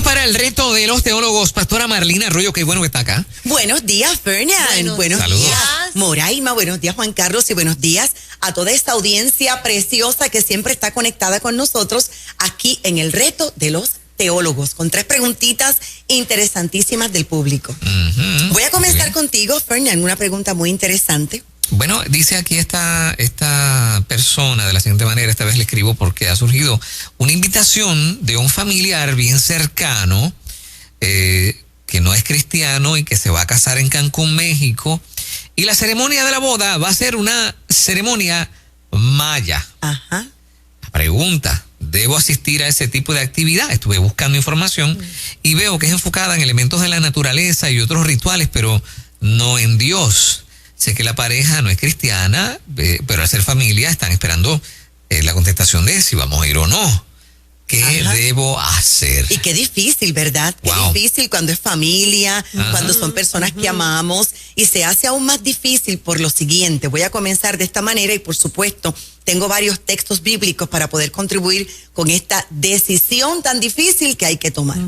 Listos para el reto de los teólogos. Pastora Marlina Arroyo, qué bueno que está acá. Buenos días, Fernan. Buenos días, Moraima. Buenos días, Juan Carlos. Y buenos días a toda esta audiencia preciosa que siempre está conectada con nosotros aquí en el reto de los teólogos, con 3 preguntitas interesantísimas del público. Voy a comenzar contigo, Fernan, una pregunta muy interesante. Bueno, dice aquí esta persona de la siguiente manera, esta vez le escribo porque ha surgido una invitación de un familiar bien cercano, que no es cristiano y que se va a casar en Cancún, México, y la ceremonia de la boda va a ser una ceremonia maya. Ajá. La pregunta, ¿debo asistir a ese tipo de actividad? Estuve buscando información y veo que es enfocada en elementos de la naturaleza y otros rituales, pero no en Dios. Sé que la pareja no es cristiana, pero al ser familia están esperando la contestación de si vamos a ir o no. ¿Qué debo hacer? Y qué difícil, ¿verdad? Qué difícil cuando es familia, cuando son personas que amamos, y se hace aún más difícil por lo siguiente. Voy a comenzar de esta manera y, por supuesto, tengo varios textos bíblicos para poder contribuir con esta decisión tan difícil que hay que tomar.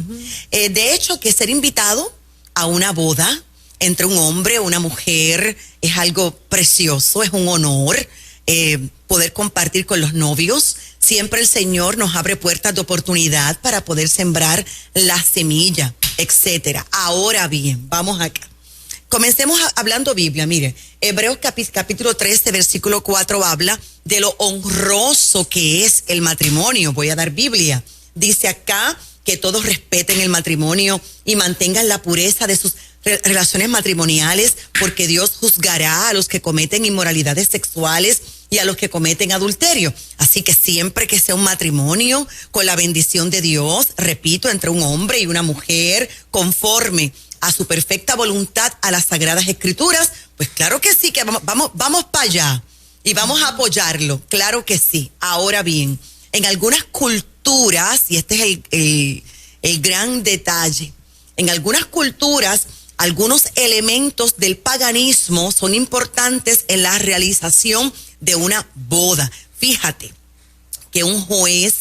De hecho, que ser invitado a una boda entre un hombre o una mujer es algo precioso, es un honor poder compartir con los novios. Siempre el Señor nos abre puertas de oportunidad para poder sembrar la semilla, etcétera. Ahora bien, vamos acá. Comencemos hablando Biblia. Mire, Hebreos capítulo 13, versículo 4 habla de lo honroso que es el matrimonio. Voy a dar Biblia. Dice acá que todos respeten el matrimonio y mantengan la pureza de sus relaciones matrimoniales, porque Dios juzgará a los que cometen inmoralidades sexuales y a los que cometen adulterio. Así que siempre que sea un matrimonio con la bendición de Dios, repito, entre un hombre y una mujer, conforme a su perfecta voluntad, a las Sagradas Escrituras, pues claro que sí, que vamos para allá y vamos a apoyarlo, claro que sí. Ahora bien, en algunas culturas, y este es el gran detalle, en algunas culturas, algunos elementos del paganismo son importantes en la realización de una boda. Fíjate que un juez,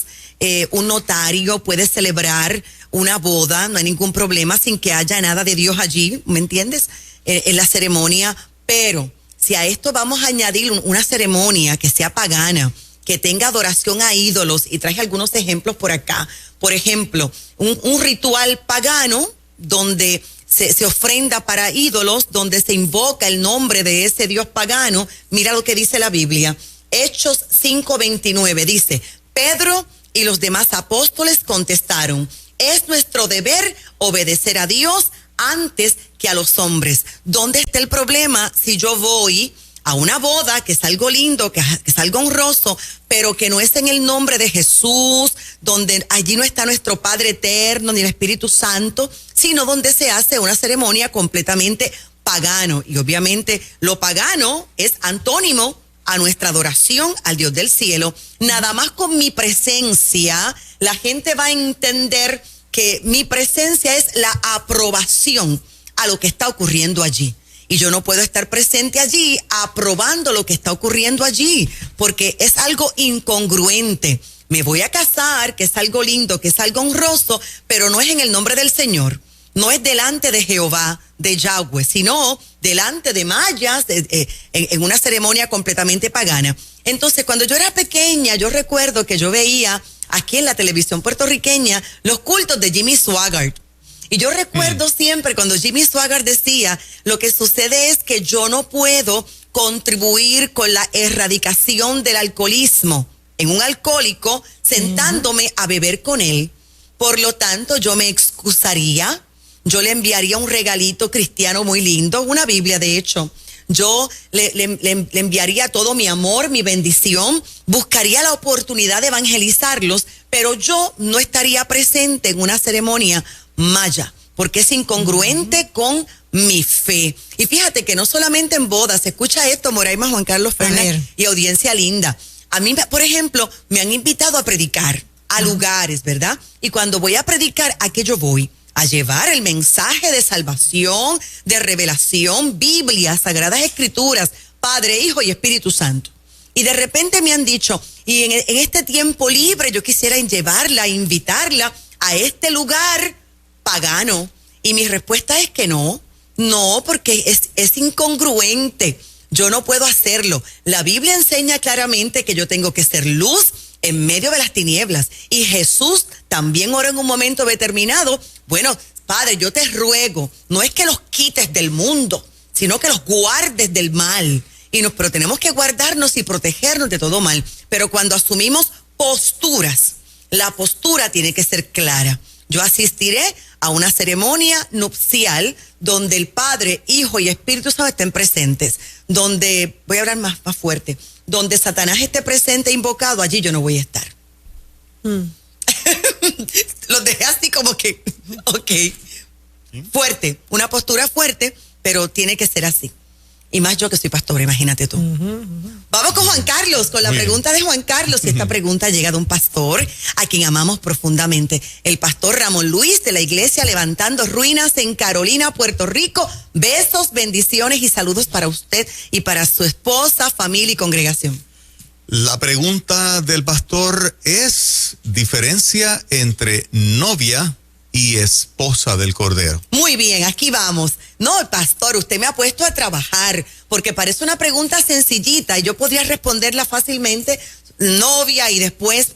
un notario puede celebrar una boda, no hay ningún problema sin que haya nada de Dios allí, ¿me entiendes? En la ceremonia, pero si a esto vamos a añadir una ceremonia que sea pagana, que tenga adoración a ídolos, y traje algunos ejemplos por acá. Por ejemplo, un ritual pagano donde se ofrenda para ídolos, donde se invoca el nombre de ese dios pagano. Mira lo que dice la Biblia. Hechos 5:29 dice: Pedro y los demás apóstoles contestaron: es nuestro deber obedecer a Dios antes que a los hombres. ¿Dónde está el problema si yo voy a una boda, que es algo lindo, que es algo honroso, pero que no es en el nombre de Jesús, donde allí no está nuestro Padre eterno ni el Espíritu Santo, sino donde se hace una ceremonia completamente pagano? Y obviamente lo pagano es antónimo a nuestra adoración al Dios del cielo. Nada más con mi presencia, la gente va a entender que mi presencia es la aprobación a lo que está ocurriendo allí. Y yo no puedo estar presente allí aprobando lo que está ocurriendo allí, porque es algo incongruente. Me voy a casar, que es algo lindo, que es algo honroso, pero no es en el nombre del Señor. No es delante de Jehová, de Yahweh, sino delante de mayas, en una ceremonia completamente pagana. Entonces, cuando yo era pequeña, yo recuerdo que yo veía aquí en la televisión puertorriqueña los cultos de Jimmy Swaggart. Y yo recuerdo siempre cuando Jimmy Swaggart decía: lo que sucede es que yo no puedo contribuir con la erradicación del alcoholismo en un alcohólico sentándome a beber con él. Por lo tanto, yo me excusaría, yo le enviaría un regalito cristiano muy lindo, una Biblia de hecho. Yo le enviaría todo mi amor, mi bendición, buscaría la oportunidad de evangelizarlos, pero yo no estaría presente en una ceremonia maya, porque es incongruente con mi fe. Y fíjate que no solamente en bodas, escucha esto, Moraima, Juan Carlos Fernández y audiencia linda. A mí, por ejemplo, me han invitado a predicar a lugares, ¿verdad? Y cuando voy a predicar, ¿a qué yo voy? A llevar el mensaje de salvación, de revelación, Biblia, Sagradas Escrituras, Padre, Hijo y Espíritu Santo. Y de repente me han dicho, y en este tiempo libre yo quisiera llevarla, invitarla a este lugar pagano. Y mi respuesta es que no, porque es incongruente. Yo no puedo hacerlo. La Biblia enseña claramente que yo tengo que ser luz en medio de las tinieblas. Y Jesús también oró en un momento determinado. Bueno, Padre, yo te ruego, no es que los quites del mundo, sino que los guardes del mal. Pero tenemos que guardarnos y protegernos de todo mal. Pero cuando asumimos posturas, la postura tiene que ser clara. Yo asistiré a una ceremonia nupcial donde el Padre, Hijo y Espíritu Santo estén presentes. Donde, voy a hablar más fuerte, donde Satanás esté presente e invocado, allí yo no voy a estar. Los dejé así como que, ok, fuerte, una postura fuerte, pero tiene que ser así. Y más yo que soy pastora, imagínate tú. Vamos con Juan Carlos, con la pregunta de Juan Carlos. Y esta pregunta llega de un pastor a quien amamos profundamente. El pastor Ramón Luis de la iglesia Levantando Ruinas en Carolina, Puerto Rico. Besos, bendiciones y saludos para usted y para su esposa, familia y congregación. La pregunta del pastor es diferencia entre novia y esposa del Cordero. Muy bien, aquí vamos. No, pastor, usted me ha puesto a trabajar, porque parece una pregunta sencillita y yo podría responderla fácilmente, novia, y después,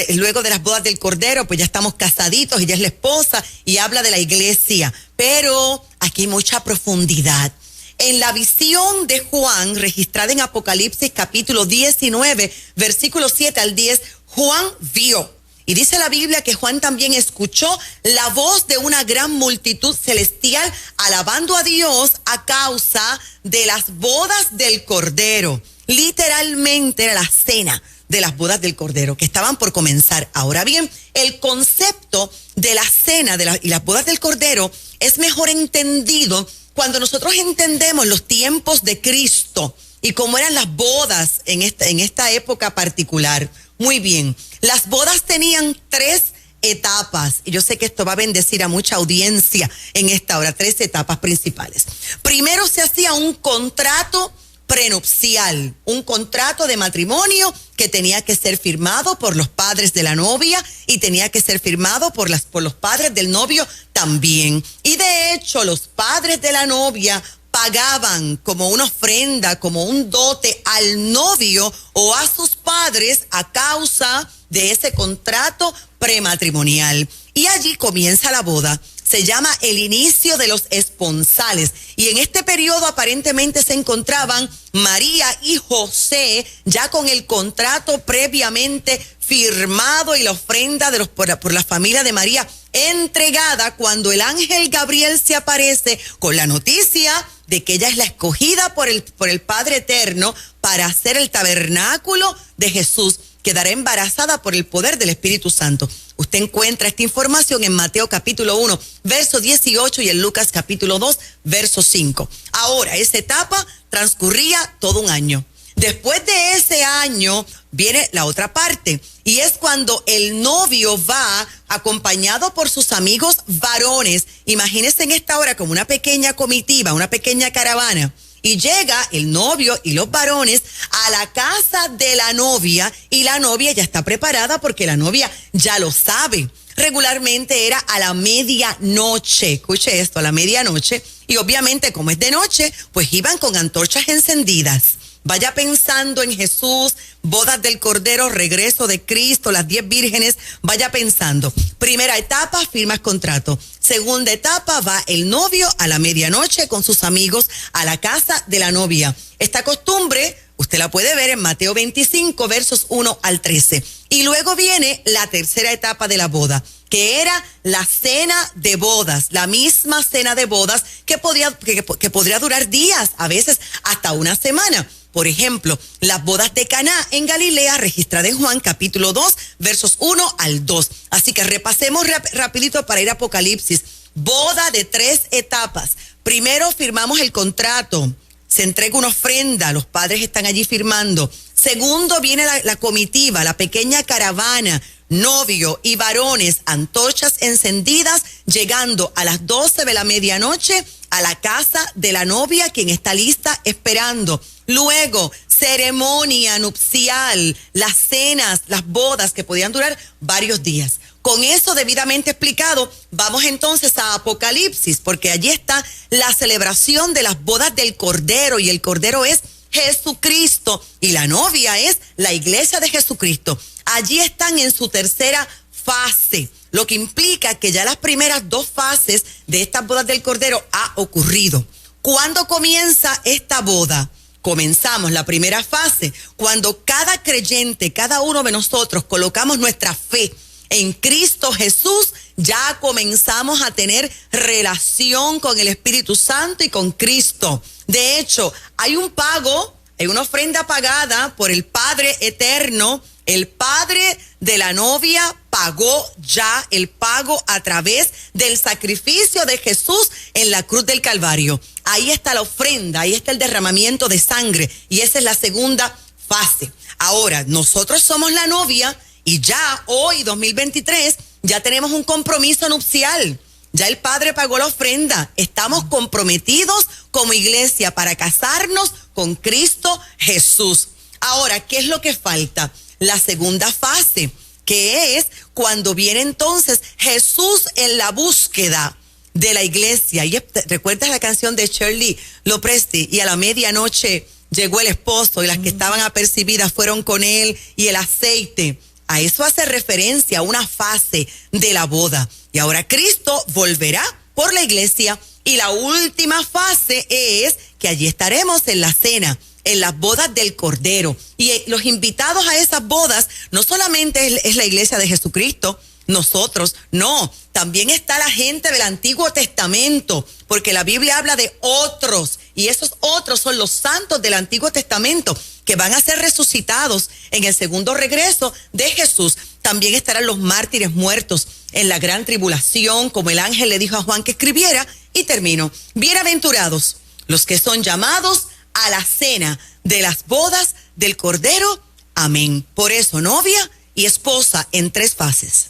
luego de las bodas del Cordero, pues ya estamos casaditos y ya es la esposa, y habla de la iglesia. Pero aquí hay mucha profundidad. En la visión de Juan, registrada en Apocalipsis capítulo 19, versículos 7 al 10, Juan vio. Y dice la Biblia que Juan también escuchó la voz de una gran multitud celestial alabando a Dios a causa de las bodas del Cordero. Literalmente era la cena de las bodas del Cordero que estaban por comenzar. Ahora bien, el concepto de la cena y las bodas del Cordero es mejor entendido cuando nosotros entendemos los tiempos de Cristo y cómo eran las bodas en esta época particular. Muy bien, las bodas tenían 3 etapas, y yo sé que esto va a bendecir a mucha audiencia en esta hora, 3 etapas principales. Primero se hacía un contrato prenupcial, un contrato de matrimonio que tenía que ser firmado por los padres de la novia y tenía que ser firmado por los padres del novio también. Y de hecho, los padres de la novia pagaban como una ofrenda, como un dote al novio o a sus padres a causa de ese contrato prematrimonial. Y allí comienza la boda. Se llama el inicio de los esponsales. Y en este periodo aparentemente se encontraban María y José ya con el contrato previamente firmado y la ofrenda por la familia de María entregada cuando el ángel Gabriel se aparece con la noticia de que ella es la escogida por el Padre Eterno para hacer el tabernáculo de Jesús. Quedará embarazada por el poder del Espíritu Santo. Usted encuentra esta información en Mateo capítulo 1, verso 18 y en Lucas capítulo 2, verso 5. Ahora, esa etapa transcurría todo un año. Después de ese año viene la otra parte y es cuando el novio va acompañado por sus amigos varones. Imagínense en esta hora como una pequeña comitiva, una pequeña caravana. Y llega el novio y los varones a la casa de la novia y la novia ya está preparada porque la novia ya lo sabe. Regularmente era a la medianoche, escuche esto, a la medianoche. Y obviamente como es de noche, pues iban con antorchas encendidas. Vaya pensando en Jesús, bodas del Cordero, regreso de Cristo, las 10 vírgenes. Vaya pensando. Primera etapa, firmas contrato. Segunda etapa, va el novio a la medianoche con sus amigos a la casa de la novia. Esta costumbre, usted la puede ver en Mateo 25, versos 1 al 13. Y luego viene la tercera etapa de la boda, que era la cena de bodas, la misma cena de bodas que podría durar días, a veces hasta una semana. Por ejemplo, las bodas de Caná en Galilea, registrada en Juan capítulo 2, versos 1 al 2. Así que repasemos rapidito para ir a Apocalipsis. Boda de 3 etapas. Primero firmamos el contrato, se entrega una ofrenda, los padres están allí firmando. Segundo viene la comitiva, la pequeña caravana, novio y varones, antorchas encendidas, llegando a las 12 de la medianoche a la casa de la novia, quien está lista esperando. Luego, ceremonia nupcial, las cenas, las bodas que podían durar varios días. Con eso debidamente explicado, vamos entonces a Apocalipsis, porque allí está la celebración de las bodas del Cordero, y el Cordero es Jesucristo, y la novia es la iglesia de Jesucristo. Allí están en su tercera fase, lo que implica que ya las primeras 2 fases de estas bodas del Cordero ha ocurrido. ¿Cuándo comienza esta boda? Comenzamos la primera fase cuando cada creyente, cada uno de nosotros colocamos nuestra fe en Cristo Jesús. Ya comenzamos a tener relación con el Espíritu Santo y con Cristo. De hecho, hay un pago, hay una ofrenda pagada por el Padre Eterno. El Padre de la novia pagó ya el pago a través del sacrificio de Jesús en la cruz del Calvario. Ahí está la ofrenda, ahí está el derramamiento de sangre, y esa es la segunda fase. Ahora, nosotros somos la novia y ya hoy, 2023, ya tenemos un compromiso nupcial. Ya el Padre pagó la ofrenda. Estamos comprometidos como iglesia para casarnos con Cristo Jesús. Ahora, ¿qué es lo que falta? La segunda fase, que es cuando viene entonces Jesús en la búsqueda de la iglesia. Y recuerdas la canción de Shirley Lopresti, y a la medianoche llegó el esposo y las que estaban apercibidas fueron con él, y el aceite. A eso hace referencia, a una fase de la boda. Y ahora Cristo volverá por la iglesia, y la última fase es que allí estaremos en la cena, en las bodas del Cordero. Y los invitados a esas bodas no solamente es la iglesia de Jesucristo, nosotros, no, también está la gente del Antiguo Testamento, porque la Biblia habla de otros, y esos otros son los santos del Antiguo Testamento que van a ser resucitados en el segundo regreso de Jesús. También estarán los mártires muertos en la gran tribulación, como el ángel le dijo a Juan que escribiera. Y termino: bienaventurados los que son llamados a la cena de las bodas del Cordero. Amén. Por eso, novia y esposa en 3 fases.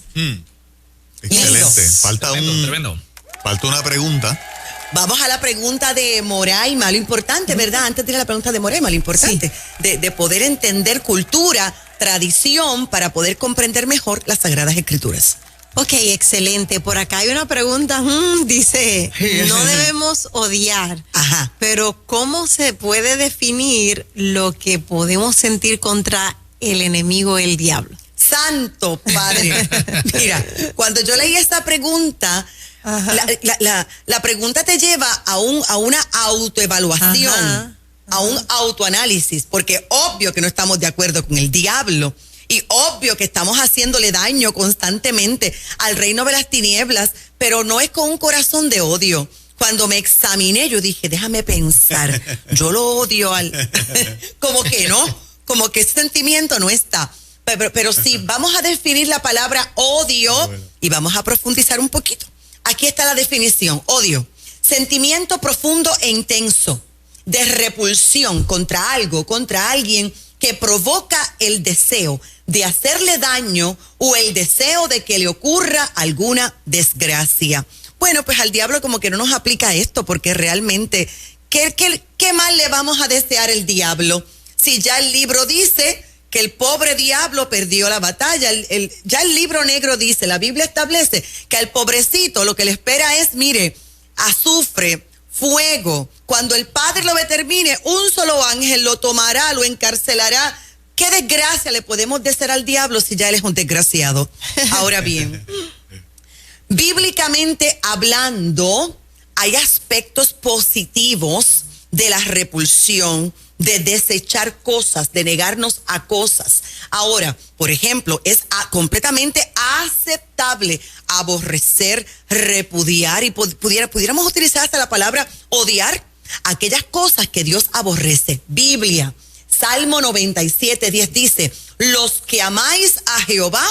Excelente. Falta una pregunta. Vamos a la pregunta de Moraima, lo importante, ¿verdad? Antes de ir a la pregunta de Moraima, lo importante, sí, de poder entender cultura, tradición, para poder comprender mejor las Sagradas Escrituras. Ok, excelente. Por acá hay una pregunta, dice, no debemos odiar. Ajá. Pero ¿cómo se puede definir lo que podemos sentir contra el enemigo, el diablo? Santo Padre. Mira, cuando yo leí esta pregunta, la pregunta te lleva a una autoevaluación, a un autoanálisis, porque obvio que no estamos de acuerdo con el diablo. Y obvio que estamos haciéndole daño constantemente al reino de las tinieblas, pero no es con un corazón de odio. Cuando me examiné, yo dije, déjame pensar, yo lo odio como que no, como que ese sentimiento no está. Pero sí, vamos a definir la palabra odio y vamos a profundizar un poquito. Aquí está la definición: odio, sentimiento profundo e intenso de repulsión contra algo, contra alguien, que provoca el deseo de hacerle daño o el deseo de que le ocurra alguna desgracia. Bueno, pues al diablo como que no nos aplica esto, porque realmente, ¿qué mal le vamos a desear al diablo? Si ya el libro dice que el pobre diablo perdió la batalla, ya el libro negro dice, la Biblia establece que al pobrecito lo que le espera es, mire, azufre, fuego. Cuando el Padre lo determine, un solo ángel lo tomará, lo encarcelará. ¿Qué desgracia le podemos desear al diablo si ya él es un desgraciado? Ahora bien, bíblicamente hablando, hay aspectos positivos de la repulsión, de desechar cosas, de negarnos a cosas. Ahora, por ejemplo, es completamente aceptable aborrecer, repudiar, y pudiéramos utilizar hasta la palabra odiar aquellas cosas que Dios aborrece. Biblia, Salmo 97:10 dice: los que amáis a Jehová,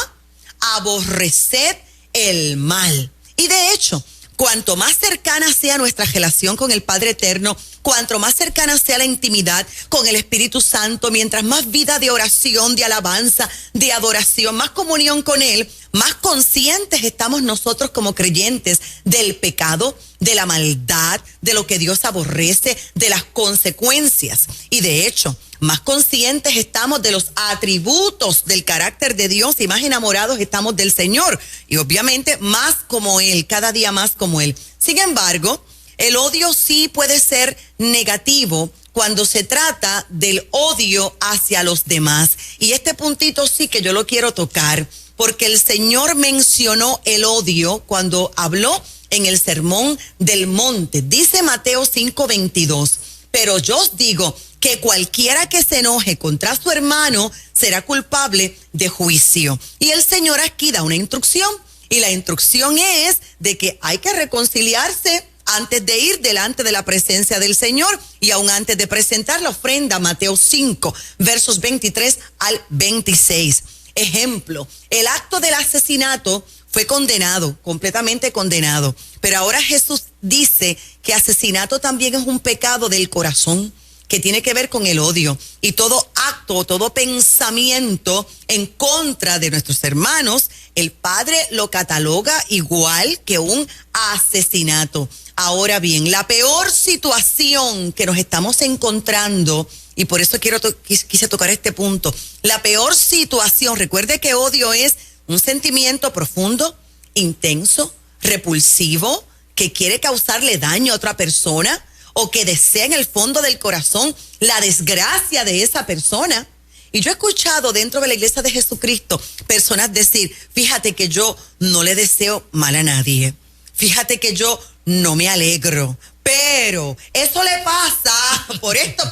aborreced el mal. Y de hecho, cuanto más cercana sea nuestra relación con el Padre Eterno, cuanto más cercana sea la intimidad con el Espíritu Santo, mientras más vida de oración, de alabanza, de adoración, más comunión con Él, más conscientes estamos nosotros como creyentes del pecado, de la maldad, de lo que Dios aborrece, de las consecuencias. Y de hecho, más conscientes estamos de los atributos del carácter de Dios y más enamorados estamos del Señor. Y obviamente más como Él, cada día más como Él. Sin embargo, el odio sí puede ser negativo cuando se trata del odio hacia los demás. Y este puntito sí que yo lo quiero tocar, porque el Señor mencionó el odio cuando habló en el Sermón del Monte. Dice Mateo 5:22, pero yo os digo que cualquiera que se enoje contra su hermano será culpable de juicio. Y el Señor aquí da una instrucción, y la instrucción es de que hay que reconciliarse antes de ir delante de la presencia del Señor y aún antes de presentar la ofrenda. Mateo 5, versos 23 al 26. Ejemplo, el acto del asesinato fue condenado, completamente condenado. Pero ahora Jesús dice que asesinato también es un pecado del corazón, que tiene que ver con el odio. Y todo acto, todo pensamiento en contra de nuestros hermanos, el Padre lo cataloga igual que un asesinato. Ahora bien, la peor situación que nos estamos encontrando, y por eso quise tocar este punto, la peor situación, recuerde que odio es un sentimiento profundo, intenso, repulsivo, que quiere causarle daño a otra persona o que desea en el fondo del corazón la desgracia de esa persona. Y yo he escuchado dentro de la iglesia de Jesucristo personas decir, fíjate que yo no le deseo mal a nadie, fíjate que yo no me alegro, pero eso le pasa por esto.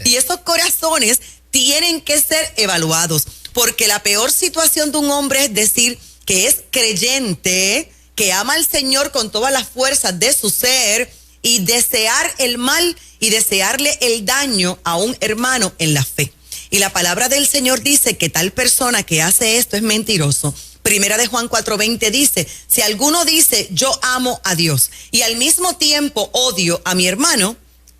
Y esos corazones tienen que ser evaluados, porque la peor situación de un hombre es decir que es creyente, que ama al Señor con todas las fuerzas de su ser, y desear el mal y desearle el daño a un hermano en la fe. Y la palabra del Señor dice que tal persona que hace esto es mentiroso. Primera de Juan 4:20 dice, si alguno dice yo amo a Dios y al mismo tiempo odio a mi hermano,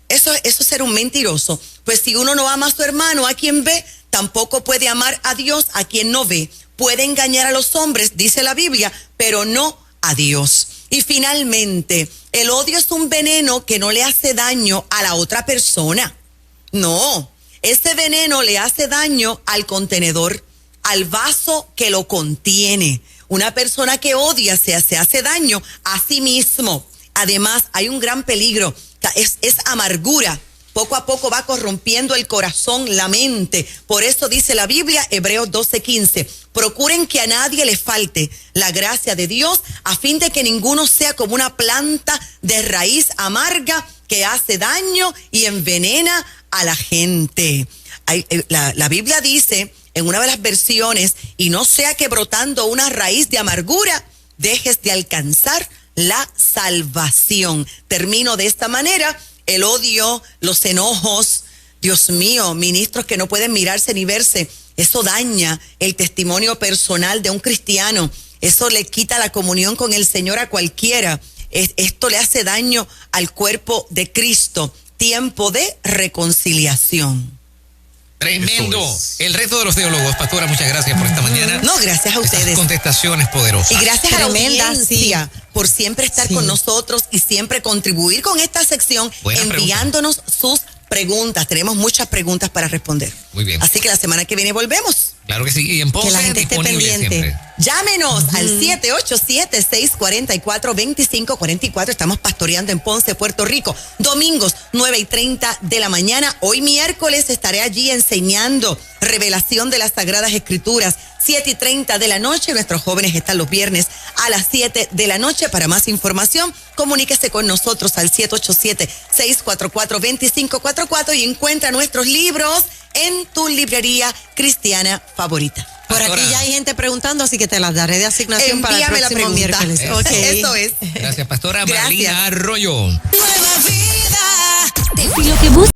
eso es ser un mentiroso. Pues si uno no ama a su hermano, a quien ve, tampoco puede amar a Dios a quien no ve. Puede engañar a los hombres, dice la Biblia, pero no a Dios. Y finalmente, el odio es un veneno que no le hace daño a la otra persona. No, ese veneno le hace daño al contenedor, al vaso que lo contiene. Una persona que odia se hace daño a sí mismo. Además, hay un gran peligro, es amargura. Poco a poco va corrompiendo el corazón, la mente. Por eso dice la Biblia, Hebreos 12:15, procuren que a nadie le falte la gracia de Dios, a fin de que ninguno sea como una planta de raíz amarga que hace daño y envenena a la gente. La Biblia dice en una de las versiones, y no sea que brotando una raíz de amargura dejes de alcanzar la salvación. Termino de esta manera. El odio, los enojos, Dios mío, ministros que no pueden mirarse ni verse, eso daña el testimonio personal de un cristiano, eso le quita la comunión con el Señor a cualquiera, esto le hace daño al cuerpo de Cristo. Tiempo de reconciliación. Tremendo. El reto de los teólogos. Pastora, muchas gracias por esta mañana. No, gracias a ustedes. Estas contestaciones poderosas. Y gracias Tremenda, a la audiencia por siempre estar con nosotros y siempre contribuir con esta sección, buena enviándonos sus preguntas. Tenemos muchas preguntas para responder. Muy bien. Así que la semana que viene volvemos. Claro que sí. Y en Ponce, que la gente esté pendiente. Siempre. Llámenos al 787-644-2544. Estamos pastoreando en Ponce, Puerto Rico. Domingos, 9:30 de la mañana. Hoy miércoles estaré allí enseñando revelación de las Sagradas Escrituras. 7:30 de la noche. Nuestros jóvenes están los viernes a las 7 de la noche. Para más información, comuníquese con nosotros al 787-644-2544 y encuentra nuestros libros en tu librería cristiana favorita. Por aquí ya hay gente preguntando, así que te las daré de asignación para el próximo miércoles. Eso es. Gracias, pastora. Gracias. Marlina Arroyo. Nueva vida. Lo que buscas.